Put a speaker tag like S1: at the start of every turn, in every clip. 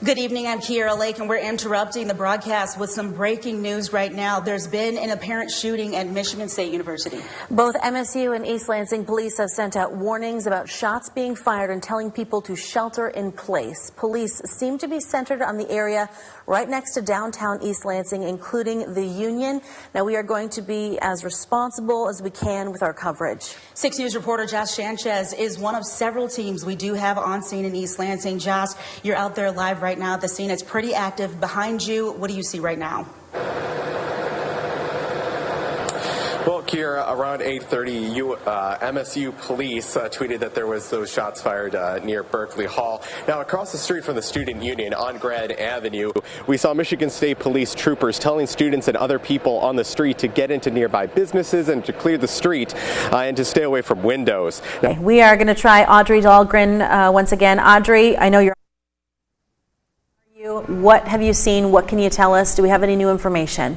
S1: Good evening, I'm Kiera Lake, and we're interrupting the broadcast with some breaking news right now. There's been an apparent shooting at Michigan State University.
S2: Both MSU and East Lansing police have sent out warnings about shots being fired and telling people to shelter in place. Police seem to be centered on the area right next to downtown East Lansing, including the Union. Now, we are going to be as responsible as we can with our coverage.
S1: 6 News reporter Josh Sanchez is one of several teams we do have on scene in East Lansing. Josh, you're out there live right now at the scene. It's pretty active. Behind you, what do you see right now?
S3: Well, Kiera, around 8:30, MSU police tweeted that there was those shots fired near Berkeley Hall. Now, across the street from the Student Union on Grand Avenue, we saw Michigan State police troopers telling students and other people on the street to get into nearby businesses and to clear the street and to stay away from windows.
S2: Now, we are going to try Audrey Dahlgren once again. Audrey, I know you're. What have you seen? What can you tell us? Do we have any new information?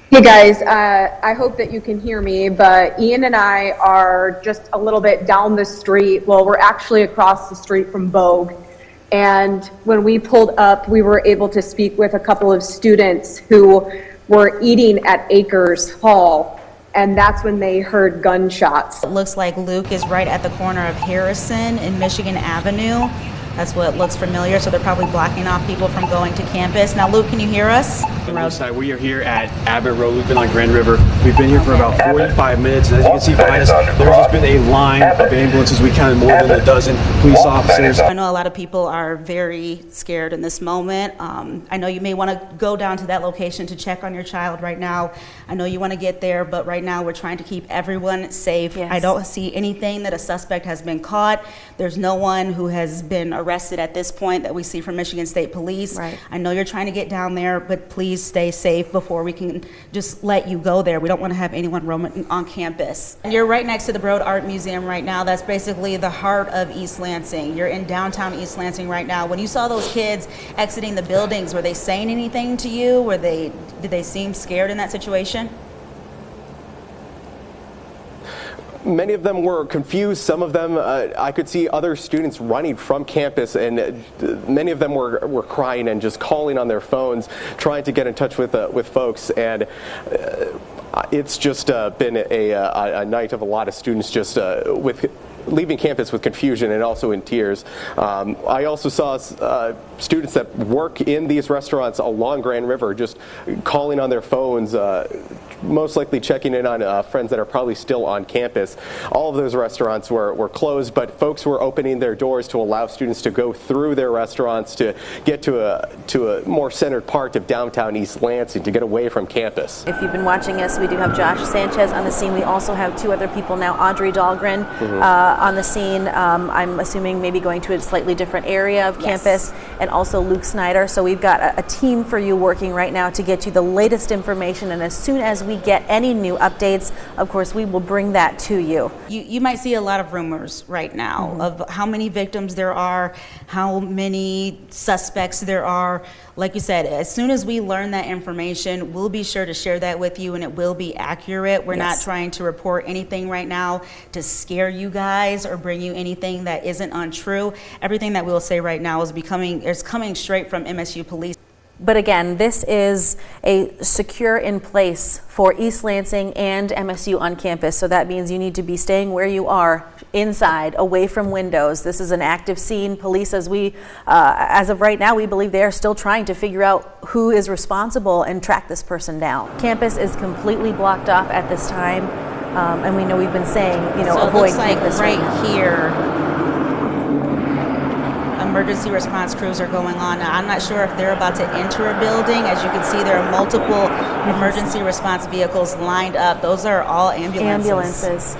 S4: Hey guys, I hope that you can hear me, but Ian and I are just a little bit down the street. Well, we're actually across the street from Vogue. And when we pulled up, we were able to speak with a couple of students who were eating at Acres Hall. And that's when they heard gunshots.
S1: It looks like Luke is right at the corner of Harrison and Michigan Avenue. That's what looks familiar, so they're probably blocking off people from going to campus. Now, Luke, can you hear us?
S5: We are here at Abbott Road. We've been on Grand River. We've been here for about 45 minutes. And as you can see behind us, there's just been a line of ambulances. We counted more than a dozen police officers.
S1: I know a lot of people are very scared in this moment. I know you may want to go down to that location to check on your child right now. I know you want to get there, but right now we're trying to keep everyone safe.
S2: Yes.
S1: I don't see anything that a suspect has been caught. There's no one who has been arrested at this point that we see from Michigan State Police.
S2: Right.
S1: I know you're trying to get down there, but please stay safe before we can just let you go there. We don't want to have anyone roaming on campus. And you're right next to the Broad Art Museum right now. That's basically the heart of East Lansing. You're in downtown East Lansing right now. When you saw those kids exiting the buildings, were they saying anything to you? Did they seem scared in that situation?
S3: Many of them were confused. Some of them, I could see other students running from campus, and many of them were crying and just calling on their phones, trying to get in touch with folks. And it's just been a night of a lot of students just with leaving campus with confusion and also in tears. I also saw students that work in these restaurants along Grand River just calling on their phones, most likely checking in on friends that are probably still on campus. All of those restaurants were closed, but folks were opening their doors to allow students to go through their restaurants to get to a more centered part of downtown East Lansing, to get away from campus.
S2: If you've been watching us, we do have Josh Sanchez on the scene. We also have two other people now, Audrey Dahlgren on the scene. I'm assuming maybe going to a slightly different area of campus, and also Luke Snyder. So we've got a team for you working right now to get you the latest information, and as soon as we get any new updates, of course, we will bring that to you.
S1: You might see a lot of rumors right now of how many victims there are, how many suspects there are. Like you said, as soon as we learn that information, we'll be sure to share that with you, and it will be accurate. We're not trying to report anything right now to scare you guys or bring you anything that isn't untrue. Everything that we'll say right now is coming straight from MSU police.
S2: But again, this is a secure in place for East Lansing and MSU on campus. So that means you need to be staying where you are, inside, away from windows. This is an active scene. Police, as of right now, we believe they are still trying to figure out who is responsible and track this person down. Campus is completely blocked off at this time. And we know we've been saying,
S1: so
S2: avoid
S1: it looks like
S2: campus
S1: right here. Emergency response crews are going on. Now, I'm not sure if they're about to enter a building. As you can see, there are multiple emergency response vehicles lined up. Those are all ambulances.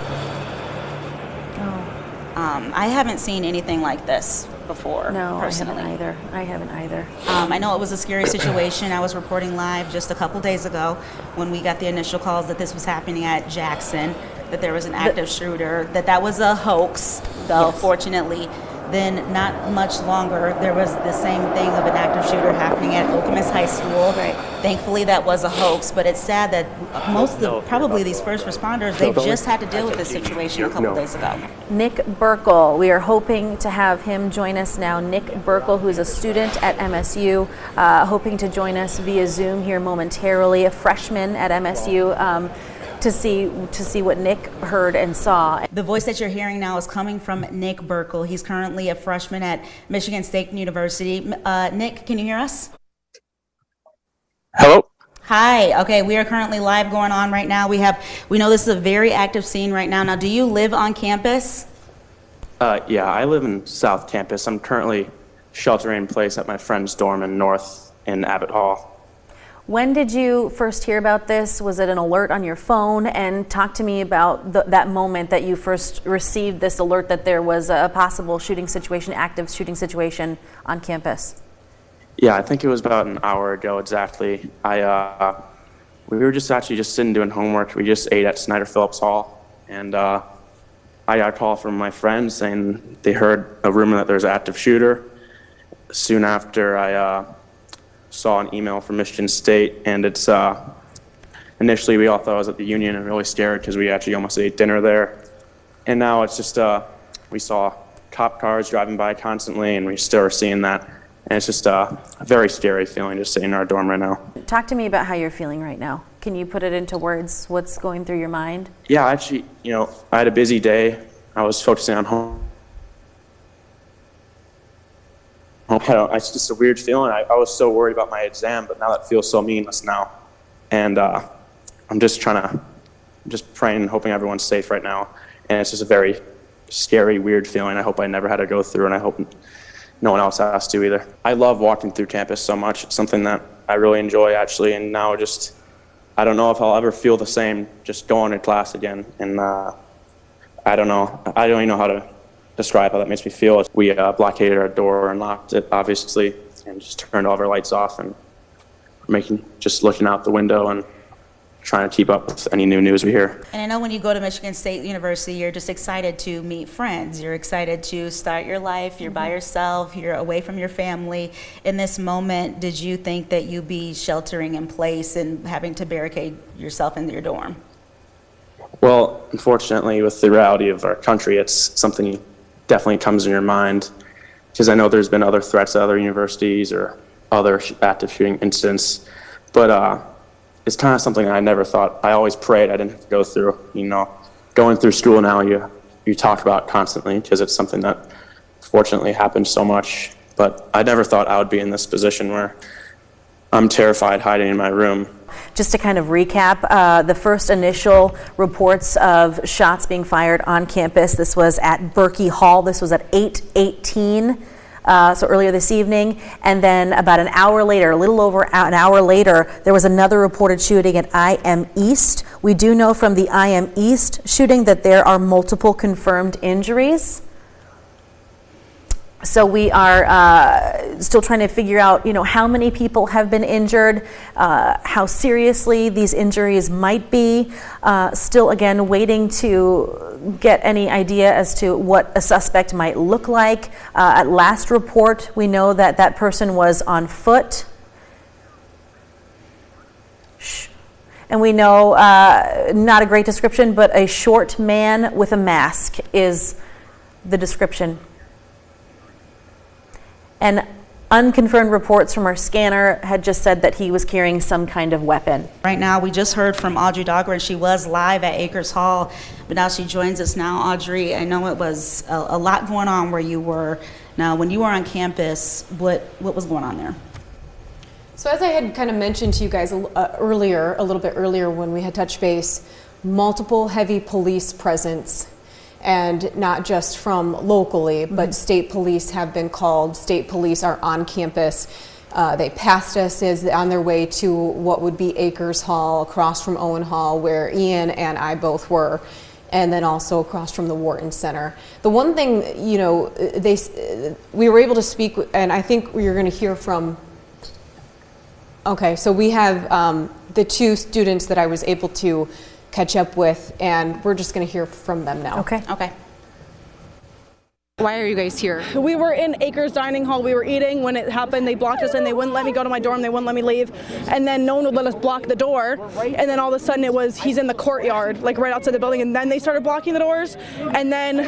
S1: I haven't seen anything like this before.
S2: No,
S1: personally.
S2: I haven't either.
S1: I know it was a scary situation. I was reporting live just a couple days ago when we got the initial calls that this was happening at Jackson, that there was an active shooter, that was a hoax, though. Fortunately, Then not much longer, there was the same thing of an active shooter happening at Okemos High School.
S2: Right.
S1: Thankfully, that was a hoax, but it's sad that most of probably these first responders, they just had to deal with this situation a couple days ago.
S2: Nick Burkle, we are hoping to have him join us now. Nick Burkle, who's a student at MSU, hoping to join us via Zoom here momentarily, a freshman at MSU. To see what Nick heard and saw.
S1: The voice that you're hearing now is coming from Nick Burkle. He's currently a freshman at Michigan State University. Nick, can you hear us?
S6: Hello.
S1: Hi. Okay, we are currently live going on right now. We know this is a very active scene right now. Now, do you live on campus?
S6: Yeah, I live in South Campus. I'm currently sheltering in place at my friend's dorm in North in Abbott Hall.
S2: When did you first hear about this? Was it an alert on your phone? And talk to me about that moment that you first received this alert that there was a possible shooting situation, active shooting situation on campus.
S6: Yeah, I think it was about an hour ago exactly. We were just sitting doing homework. We just ate at Snyder Phillips Hall, and I got a call from my friends saying they heard a rumor that there's an active shooter. Soon after, I saw an email from Michigan State, and it's initially we all thought I was at the Union and really scared because we actually almost ate dinner there. And now it's just we saw cop cars driving by constantly, and we still are seeing that. And it's just a very scary feeling just sitting in our dorm right now.
S2: Talk to me about how you're feeling right now. Can you put it into words? What's going through your mind?
S6: Yeah, actually, I had a busy day. I was focusing on home. It's just a weird feeling. I was so worried about my exam, but now that feels so meaningless now. And I'm just praying and hoping everyone's safe right now. And it's just a very scary, weird feeling. I hope I never had to go through, and I hope no one else has to either. I love walking through campus so much. It's something that I really enjoy, actually. And now I don't know if I'll ever feel the same just going to class again. And I don't know. I don't even know how to describe how that makes me feel. We blockaded our door and locked it, obviously, and just turned all of our lights off and just looking out the window and trying to keep up with any new news we hear.
S1: And I know when you go to Michigan State University, you're just excited to meet friends. You're excited to start your life. You're by yourself. You're away from your family. In this moment, did you think that you'd be sheltering in place and having to barricade yourself into your dorm?
S6: Well, unfortunately, with the reality of our country, it's something definitely comes in your mind, because I know there's been other threats at other universities or other active shooting incidents, but it's kind of something I never thought. I always prayed I didn't have to go through. Going through school now, you talk about constantly because it's something that fortunately happens so much, but I never thought I would be in this position where I'm terrified hiding in my room.
S2: Just to kind of recap, the first initial reports of shots being fired on campus, this was at Berkey Hall. This was at 8:18, so earlier this evening. And then about an hour later, a little over an hour later, there was another reported shooting at IM East. We do know from the IM East shooting that there are multiple confirmed injuries. So we are still trying to figure out, how many people have been injured, how seriously these injuries might be. Still, again, waiting to get any idea as to what a suspect might look like. At last report, we know that that person was on foot. And we know, not a great description, but a short man with a mask is the description. And unconfirmed reports from our scanner had just said that he was carrying some kind of weapon.
S1: Right now, we just heard from Audrey Dogger, and she was live at Acres Hall, but now she joins us now. Audrey, I know it was a lot going on where you were. Now, when you were on campus, what was going on there?
S7: So as I had kind of mentioned to you guys a little bit earlier when we had touched base, multiple heavy police presence, and not just from locally, but state police have been called. State police are on campus. They passed us as on their way to what would be Acres Hall, across from Owen Hall, where Ian and I both were, and then also across from the Wharton Center. The one thing, we were able to speak, and I think you're going to hear from. Okay, so we have the two students that I was able to catch up with, and we're just going to hear from them now.
S2: Okay.
S1: Okay.
S8: Why are you guys here?
S9: We were in Acres Dining Hall. We were eating when it happened. They blocked us in. They wouldn't let me go to my dorm. They wouldn't let me leave. And then no one would let us block the door. And then all of a sudden he's in the courtyard, like right outside the building. And then they started blocking the doors. And then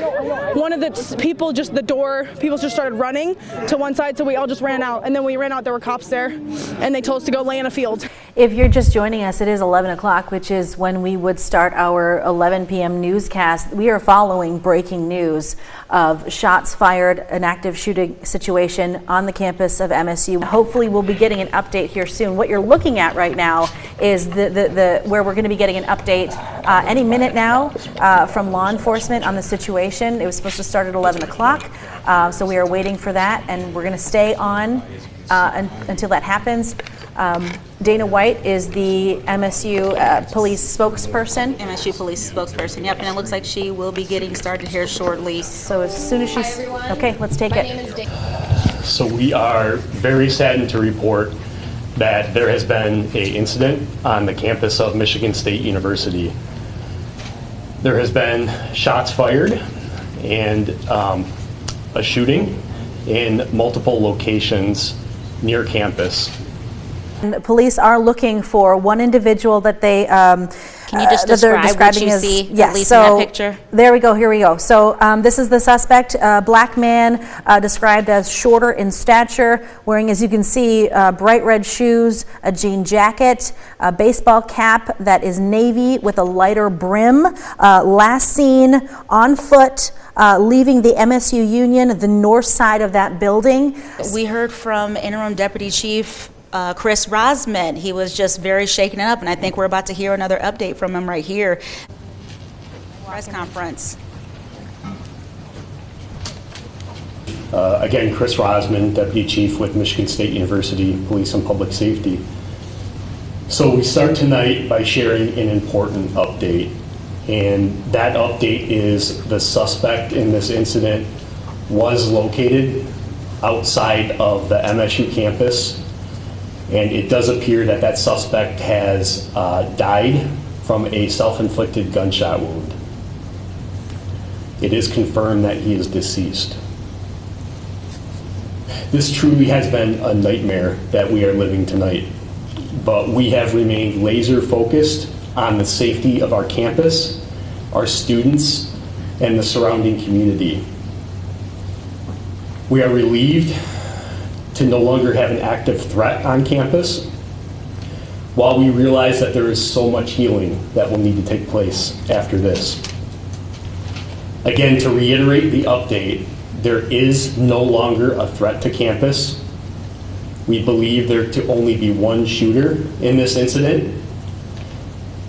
S9: one of the people just started running to one side. So we all just ran out. And then when we ran out, there were cops there. And they told us to go lay in a field.
S2: If you're just joining us, it is 11 o'clock, which is when we would start our 11 p.m. newscast. We are following breaking news of shots fired, an active shooting situation on the campus of MSU. Hopefully we'll be getting an update here soon. What you're looking at right now is the where we're going to be getting an update any minute now from law enforcement on the situation. It was supposed to start at 11 o'clock, so we are waiting for that, and we're going to stay on until that happens. Dana White is the MSU police spokesperson.
S1: MSU police spokesperson, yep, and it looks like she will be getting started here shortly.
S2: So as soon as she's... Okay, let's take it.
S10: So we are very saddened to report that there has been an incident on the campus of Michigan State University. There has been shots fired and a shooting in multiple locations near campus.
S2: And the police are looking for one individual that they
S1: Can you just describe what you see,
S2: yes,
S1: at least
S2: so
S1: in that picture?
S2: There we go, here we go. So this is the suspect, black man, described as shorter in stature, wearing, as you can see, bright red shoes, a jean jacket, a baseball cap that is navy with a lighter brim, last seen on foot, leaving the MSU Union, the north side of that building.
S1: We heard from Interim Deputy Chief Chris Rosman. He was just very shaken up, and I think we're about to hear another update from him right here. Press conference.
S10: Again, Chris Rosman, Deputy Chief with Michigan State University Police and Public Safety. So we start tonight by sharing an important update, and that update is the suspect in this incident was located outside of the MSU campus. And it does appear that that suspect has died from a self-inflicted gunshot wound. It is confirmed that he is deceased. This truly has been a nightmare that we are living tonight, but we have remained laser focused on the safety of our campus, our students, and the surrounding community. We are relieved to no longer have an active threat on campus, while we realize that there is so much healing that will need to take place after this. Again, to reiterate the update, there is no longer a threat to campus. We believe there to only be one shooter in this incident,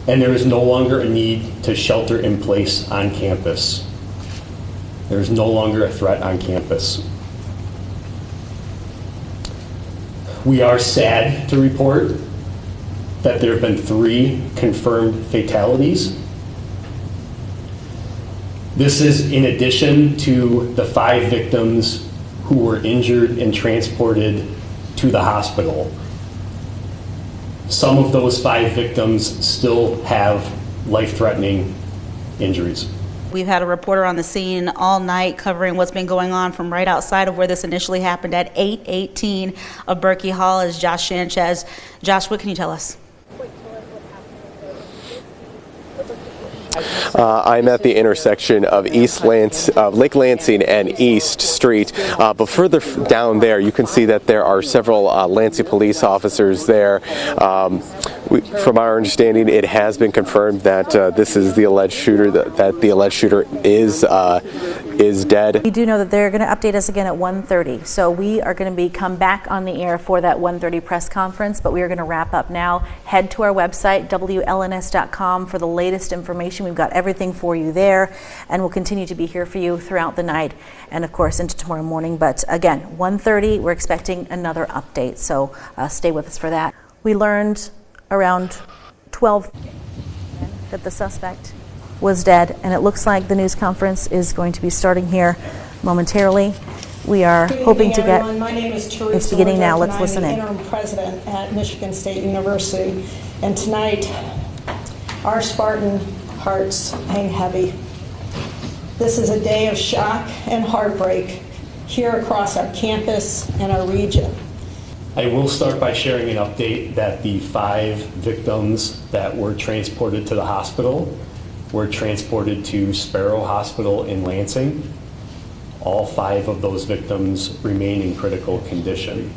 S10: and there is no longer a need to shelter in place on campus. There is no longer a threat on campus. We are sad to report that there have been 3 confirmed fatalities. This is in addition to the 5 victims who were injured and transported to the hospital. Some of those 5 victims still have life-threatening injuries.
S1: We've had a reporter on the scene all night covering what's been going on from right outside of where this initially happened at 818 of Berkey Hall is Josh Sanchez. Josh, what can you tell us?
S3: I'm at the intersection of Lake Lansing and East Street, but further down there you can see that there are several Lansing police officers there. From our understanding, it has been confirmed that this is the alleged shooter, that the alleged shooter is dead.
S2: We do know that they're going to update us again at 1:30, so we are going to come back on the air for that 1:30 press conference, but we are going to wrap up now. Head to our website, Wlns.com, for the latest information. We've got everything for you there, and we'll continue to be here for you throughout the night and, of course, into tomorrow morning. But again, 1:30, we're expecting another update, so stay with us for that. We learned around 12 that the suspect was dead, and it looks like the news conference is going to be starting here momentarily. We are hoping to get,
S11: my name is Teresa
S2: it's beginning now, let's
S11: I'm
S2: listen
S11: the
S2: in.
S11: interim president at Michigan State University, and tonight our Spartan hearts hang heavy. This is a day of shock and heartbreak here across our campus and our region.
S10: I will start by sharing an update that the 5 victims that were transported to the hospital were transported to Sparrow Hospital in Lansing. All 5 of those victims remain in critical condition.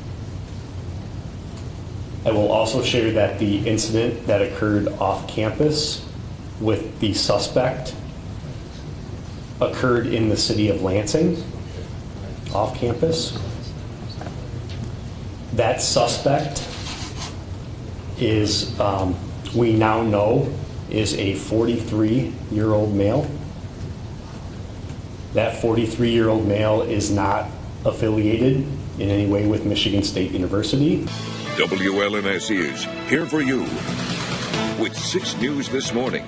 S10: I will also share that the incident that occurred off campus with the suspect occurred in the city of Lansing, off campus. That suspect is, we now know, is a 43-year-old male. That 43-year-old male is not affiliated in any way with Michigan State University.
S8: WLNS is here for you with 6 News this morning.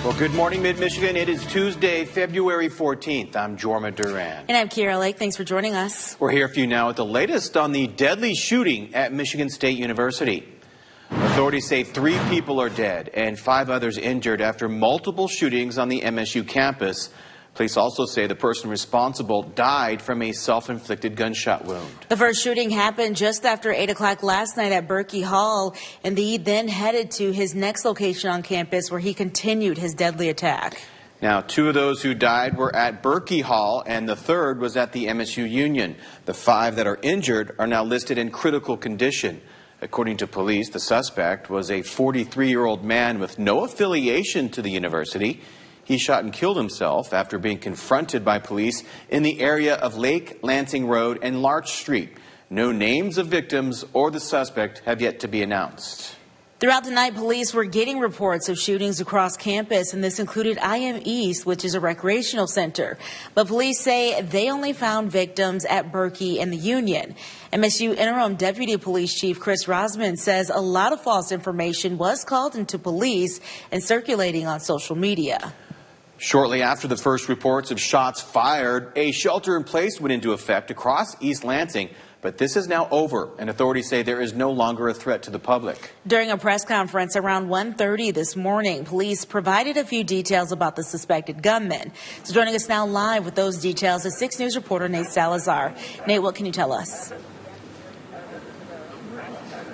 S12: Well, good morning, Mid-Michigan. It is Tuesday, February 14th. I'm Jorma Duran.
S1: And I'm Kira Lake. Thanks for joining us.
S12: We're here for you now with the latest on the deadly shooting at Michigan State University. Authorities say 3 people are dead and 5 others injured after multiple shootings on the MSU campus. Police also say the person responsible died from a self-inflicted gunshot wound.
S1: The first shooting happened just after 8 o'clock last night at Berkey Hall, and he then headed to his next location on campus where he continued his deadly attack.
S12: Now, 2 of those who died were at Berkey Hall, and the 3rd was at the MSU Union. The 5 that are injured are now listed in critical condition. According to police, the suspect was a 43-year-old man with no affiliation to the university. He shot and killed himself after being confronted by police in the area of Lake Lansing Road and Larch Street. No names of victims or the suspect have yet to be announced.
S1: Throughout the night, police were getting reports of shootings across campus, and this included IM East, which is a recreational center. But police say they only found victims at Berkey and the Union. MSU Interim Deputy Police Chief Chris Rosman says a lot of false information was called into police and circulating on social media.
S12: Shortly after the first reports of shots fired, a shelter-in-place went into effect across East Lansing. But this is now over, and authorities say there is no longer a threat to the public.
S1: During a press conference around 1:30 this morning, police provided a few details about the suspected gunman. So joining us now live with those details is 6 News reporter Nate Salazar. Nate, what can you tell us?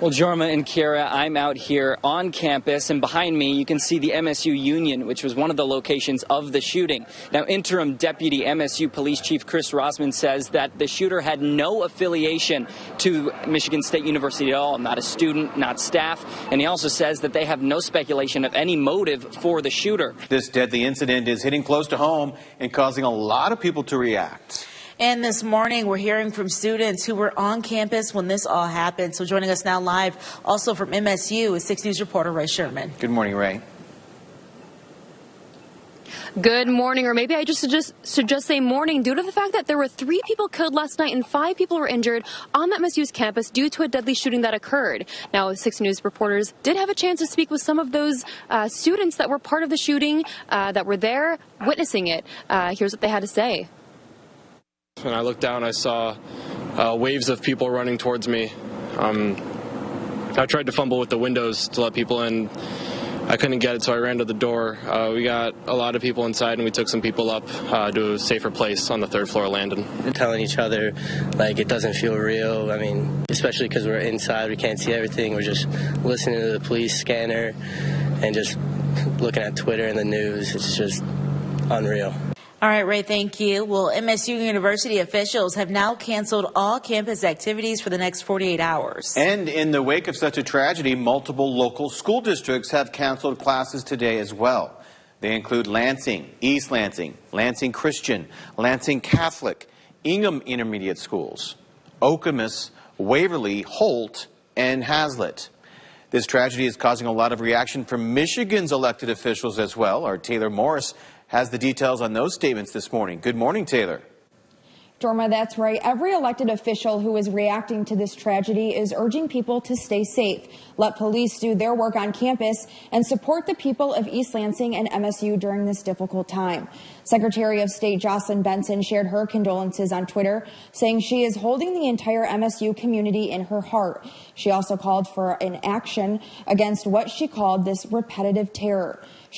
S13: Well, Jorma and Kira, I'm out here on campus, and behind me you can see the MSU Union, which was one of the locations of the shooting. Now, Interim Deputy MSU Police Chief Chris Rosman says that the shooter had no affiliation to Michigan State University at all, not a student, not staff, and he also says that they have no speculation of any motive for the shooter.
S12: This deadly incident is hitting close to home and causing a lot of people to react.
S1: And this morning, we're hearing from students who were on campus when this all happened. So joining us now live, also from MSU, is 6 News reporter Ray Sherman.
S12: Good morning, Ray.
S14: Good morning, or maybe I should just say morning, due to the fact that there were 3 people killed last night and 5 people were injured on that MSU's campus due to a deadly shooting that occurred. Now, 6 News reporters did have a chance to speak with some of those students that were part of the shooting, that were there witnessing it. Here's what they had to say.
S15: When I looked down, I saw waves of people running towards me. I tried to fumble with the windows to let people in. I couldn't get it, so I ran to the door. We got a lot of people inside, and we took some people up to a safer place on the 3rd floor landing.
S16: We're telling each other, like, it doesn't feel real. I mean, especially because we're inside, we can't see everything. We're just listening to the police scanner and just looking at Twitter and the news. It's just unreal.
S1: All right, Ray, thank you. Well, MSU University officials have now canceled all campus activities for the next 48 hours.
S12: And in the wake of such a tragedy, multiple local school districts have canceled classes today as well. They include Lansing, East Lansing, Lansing Christian, Lansing Catholic, Ingham Intermediate Schools, Okemos, Waverly, Holt, and Hazlitt. This tragedy is causing a lot of reaction from Michigan's elected officials as well. Our Taylor Morris has the details on those statements this morning. Good morning, Taylor.
S17: Jorma, that's right. Every elected official who is reacting to this tragedy is urging people to stay safe, let police do their work on campus, and support the people of East Lansing and MSU during this difficult time. Secretary of State Jocelyn Benson shared her condolences on Twitter, saying she is holding the entire MSU community in her heart. She also called for an action against what she called this repetitive terror.